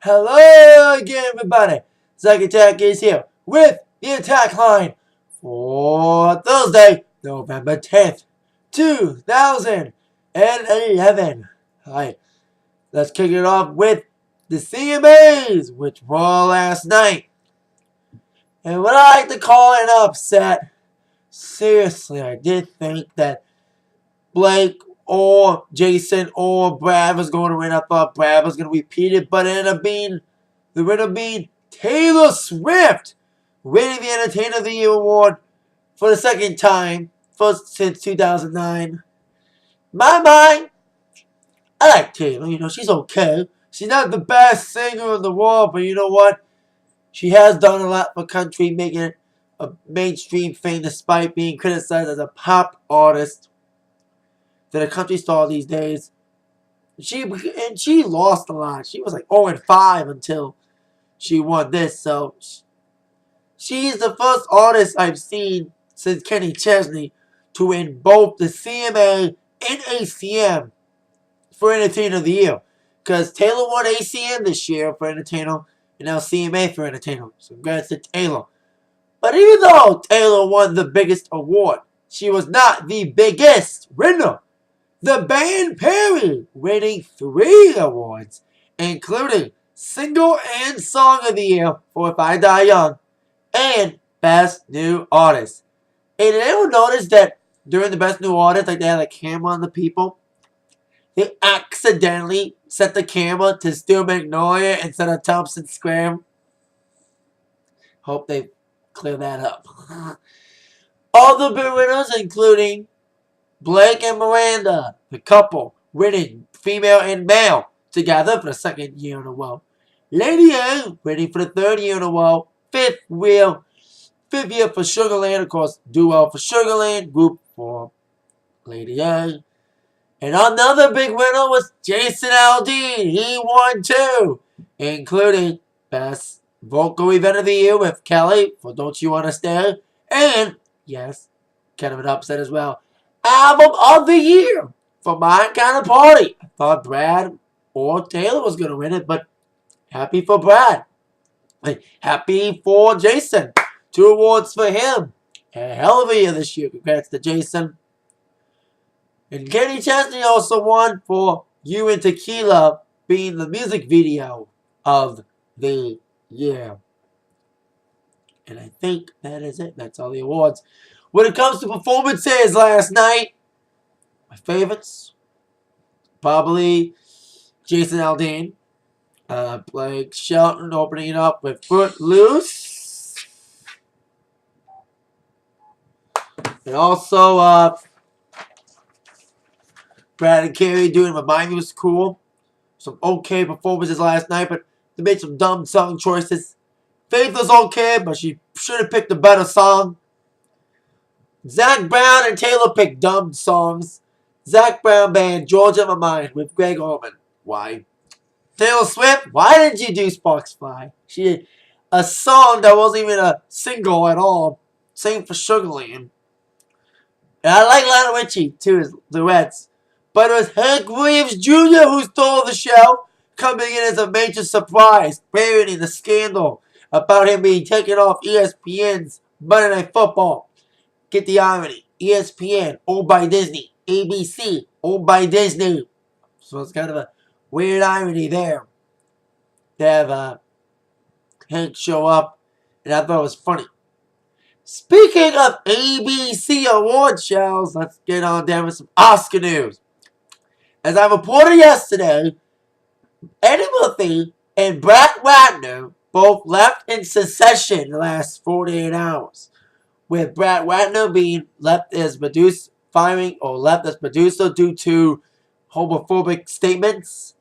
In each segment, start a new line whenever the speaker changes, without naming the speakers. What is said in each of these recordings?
Hello again, everybody. Zack Attack is here with the Attack Line for Thursday, November 10th, 2011. Alright, let's kick it off with the CMAs, which were last night. And what I like to call an upset, seriously, I did think that Blake or Jason or Brad was going to win. I thought Brad was going to repeat it, but it ended up being the winner being Taylor Swift, winning the Entertainer of the Year award for the second time, first since 2009. My mind, I like Taylor. She's okay. She's not the best singer in the world, but you know what? She has done a lot for country, making it a mainstream thing despite being criticized as a pop artist that a country star these days. She lost a lot. She was like 0-5 until she won this. So she's the first artist I've seen since Kenny Chesney to win both the CMA and ACM for Entertainer of the Year. Because Taylor won ACM this year for Entertainer and now CMA for Entertainer. So congrats to Taylor. But even though Taylor won the biggest award, she was not the biggest winner. The band Perry winning 3 awards, including Single and Song of the Year for If I Die Young and Best New Artist. And did anyone notice that during the Best New Artist, like they had a camera on the people? They accidentally set the camera to Stu Magnolia instead of Thompson Scram. Hope they clear that up. Other big winners including Blake and Miranda, the couple, winning female and male together for the second year in a row. Lady A winning for the third year in a row. Fifth year for Sugarland, of course, duo for Sugarland, group for Lady A. And another big winner was Jason Aldean. He won 2, including Best Vocal Event of the Year with Kelly for Don't You Understand, and, yes, kind of an upset as well, Album of the Year for My Kind of Party. I thought Brad or Taylor was going to win it, but happy for Brad. Happy for Jason. 2 awards for him. A hell of a year this year. Congrats to Jason. And Kenny Chesney also won for You and Tequila being the music video of the year. And I think that is it. That's all the awards. When it comes to performances last night, my favorites, probably Jason Aldean, Blake Shelton opening it up with Footloose, and also Brad and Carey doing Remind Me was cool. Some okay performances last night, but they made some dumb song choices. Faith was okay, but she should have picked a better song. Zach Brown and Taylor picked dumb songs. Zach Brown band Georgia in My Mind with Greg Allman. Why? Taylor Swift, why didn't you do Sparks Fly? She did a song that wasn't even a single at all. Same for Sugarland. And I like Lionel Richie too, his duets. But it was Hank Williams Jr. who stole the show, coming in as a major surprise, parodying the scandal about him being taken off ESPN's Monday Night Football. Get the irony. ESPN, owned by Disney. ABC, owned by Disney. So it's kind of a weird irony there. They have Hank show up, and I thought it was funny. Speaking of ABC award shows, let's get on down with some Oscar news. As I reported yesterday, Eddie Murphy and Brad Ratner both left in succession in the last 48 hours. With Brad Ratner being left as producer due to homophobic statements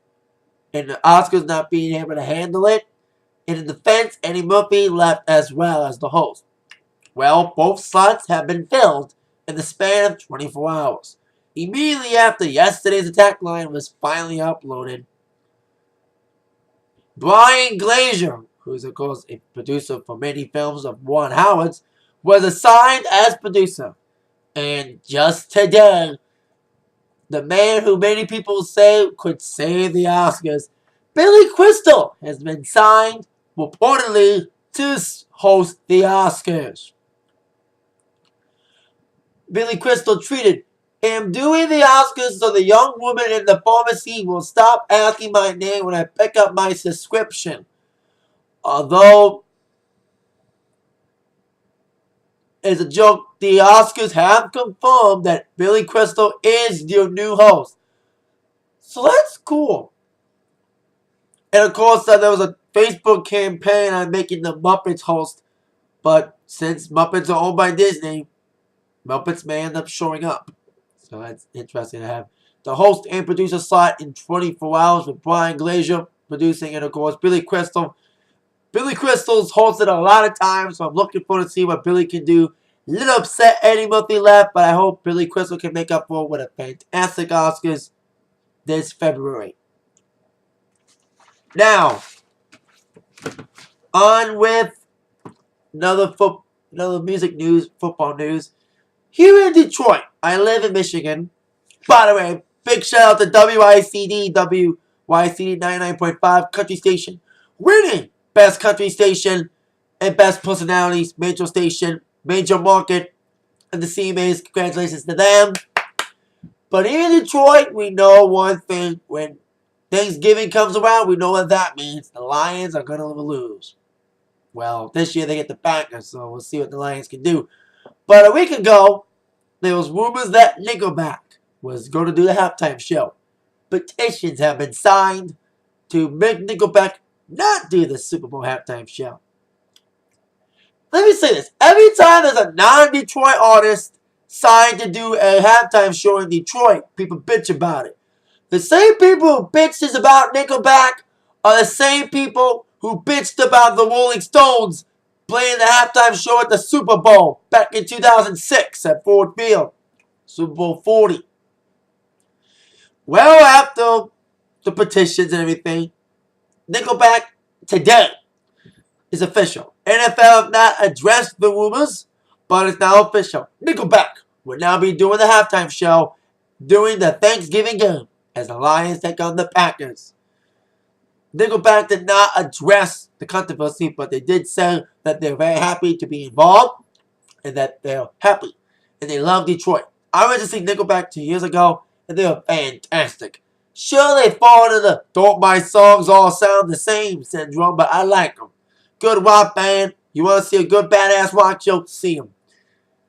and the Oscars not being able to handle it. And in defense, Eddie Murphy left as well as the host. Well, both slots have been filled in the span of 24 hours. Immediately after yesterday's Atakline was finally uploaded, Brian Glazer, who is of course a producer for many films of Ron Howard's, was assigned as producer. And just today, the man who many people say could save the Oscars, Billy Crystal, has been signed, reportedly, to host the Oscars. Billy Crystal tweeted, "I'm doing the Oscars so the young woman in the pharmacy will stop asking my name when I pick up my subscription. Although it's a joke, the Oscars have confirmed that Billy Crystal is your new host." So that's cool. And of course, there was a Facebook campaign on making the Muppets host. But since Muppets are owned by Disney, Muppets may end up showing up. So that's interesting to have the host and producer slot in 24 hours with Brian Glazier producing, and of course Billy Crystal. Billy Crystal's hosted a lot of times, so I'm looking forward to see what Billy can do. A little upset Eddie Murphy left, but I hope Billy Crystal can make up for it with a fantastic Oscars this February. Now, on with another music news, football news. Here in Detroit, I live in Michigan. By the way, big shout out to WICD 99.5 Country Station, winning Best Country Station and Best Personalities, Major Station, Major Market, and the CMAs. Congratulations to them. But here in Detroit, we know one thing. When Thanksgiving comes around, we know what that means. The Lions are going to lose. Well, this year they get the Packers, so we'll see what the Lions can do. But a week ago, there was rumors that Nickelback was going to do the halftime show. Petitions have been signed to make Nickelback not do the Super Bowl halftime show. Let me say this. Every time there's a non-Detroit artist signed to do a halftime show in Detroit, people bitch about it. The same people who bitches about Nickelback are the same people who bitched about the Rolling Stones playing the halftime show at the Super Bowl back in 2006 at Ford Field. Super Bowl 40. Well, after the petitions and everything, Nickelback today is official. NFL have not addressed the rumors, but it's now official. Nickelback will now be doing the halftime show during the Thanksgiving game as the Lions take on the Packers. Nickelback did not address the controversy, but they did say that they're very happy to be involved and that they're happy and they love Detroit. I went to see Nickelback 2 years ago, and they were fantastic. Sure, they fall into the "don't my songs all sound the same" syndrome, but I like them. Good rock band. You want to see a good badass rock show? See them.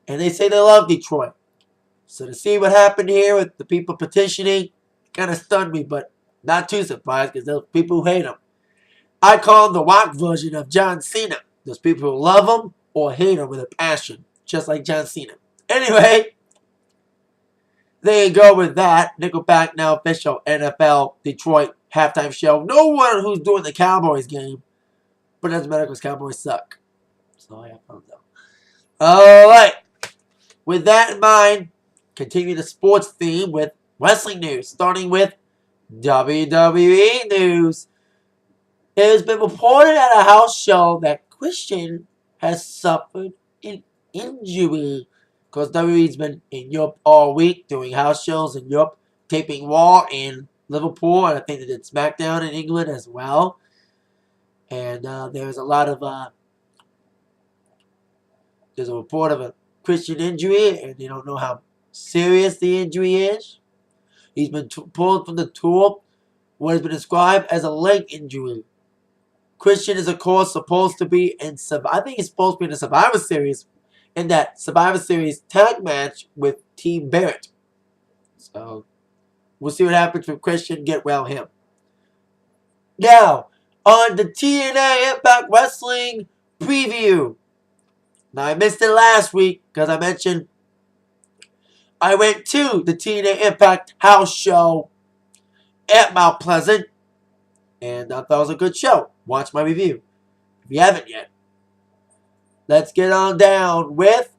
And they say they love Detroit. So to see what happened here with the people petitioning kind of stunned me, but not too surprised because there's people who hate him. I call him the rock version of John Cena. There's people who love him or hate him with a passion, just like John Cena. Anyway, there you go with that. Nickelback now official NFL Detroit halftime show. No one who's doing the Cowboys game, but it doesn't matter because Cowboys suck. So I have fun though. Alright. With that in mind, continue the sports theme with wrestling news, starting with WWE news. It has been reported at a house show that Christian has suffered an injury because WWE's been in Europe all week doing house shows in Europe, taping Raw in Liverpool, and I think they did SmackDown in England as well. And there's a lot of there's a report of a Christian injury, and they don't know how serious the injury is. He's been pulled from the tour, what has been described as a leg injury. Christian is, of course, supposed to be in, I think he's supposed to be in the Survivor Series, in that Survivor Series tag match with Team Barrett. So, we'll see what happens with Christian. Get well him. Now, on the TNA Impact Wrestling preview. Now, I missed it last week because I mentioned I went to the TNA Impact house show at Mount Pleasant, and I thought it was a good show. Watch my review if you haven't yet. Let's get on down with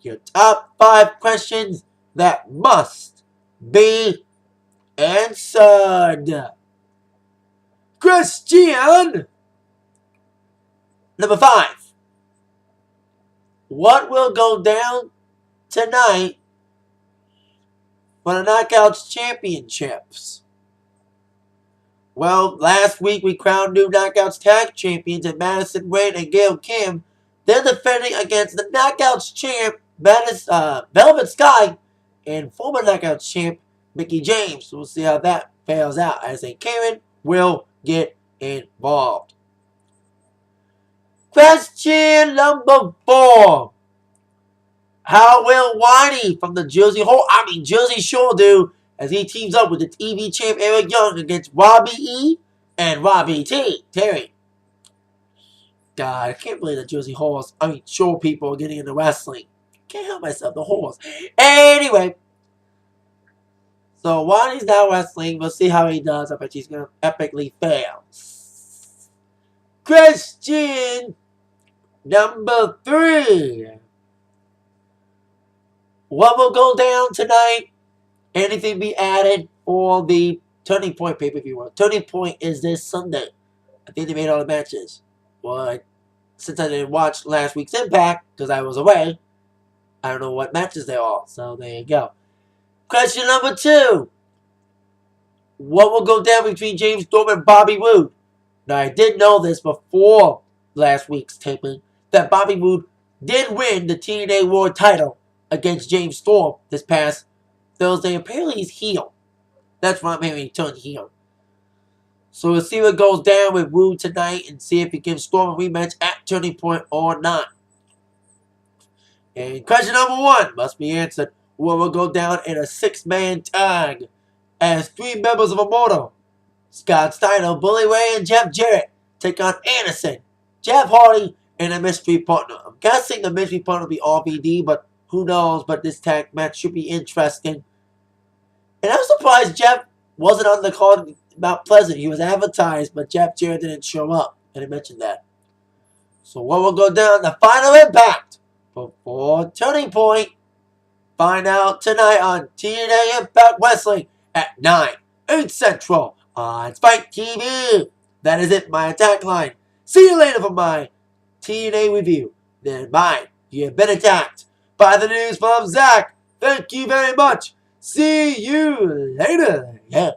your top 5 questions that must be answered. Christian! Number 5. What will go down tonight for the Knockouts Championships? Well, last week we crowned new Knockouts Tag Champions in Madison Rayne and Gail Kim. They're defending against the Knockouts Champ, Velvet Sky, and former Knockouts Champ, Mickie James. We'll see how that fails out. I say Karen will get involved. Question number 4. How will Whitey from the Jersey Shore do as he teams up with the TV champ Eric Young against Robbie E and Robbie T. Terry? God, I can't believe the Shore people are getting into wrestling. Can't help myself, the horse. Anyway, so Whitey's now wrestling. We'll see how he does. I bet he's going to epically fail. Question number 3. What will go down tonight? Anything be added for the Turning Point pay-per-view? Turning Point is this Sunday. I think they made all the matches. Well, since I didn't watch last week's Impact, because I was away, I don't know what matches they are. So there you go. Question number 2. What will go down between James Storm and Bobby Roode? Now, I did know this before last week's taping, that Bobby Roode did win the TNA World title against James Storm this past Thursday. Apparently he's heel. That's what I'm hearing, he turned heel. So we'll see what goes down with Roode tonight and see if he gives Storm a rematch at Turning Point or not. And question number 1 must be answered. What will go down in a 6-man tag as 3 members of Immortal, Scott Steiner, Bully Ray, and Jeff Jarrett, take on Anderson, Jeff Hardy, and a mystery partner. I'm guessing the mystery partner will be RVD, but who knows? But this tag match should be interesting. And I'm surprised Jeff wasn't on the card Mount Pleasant. He was advertised, but Jeff Jarrett didn't show up. And I mentioned that. So what will go down? The final Impact before Turning Point. Find out tonight on TNA Impact Wrestling at 9, 8 Central on Spike TV. That is it, my Atakline. See you later for my TNA review. Then bye. You've been attacked by the news from Zach. Thank you very much. See you later. Yeah.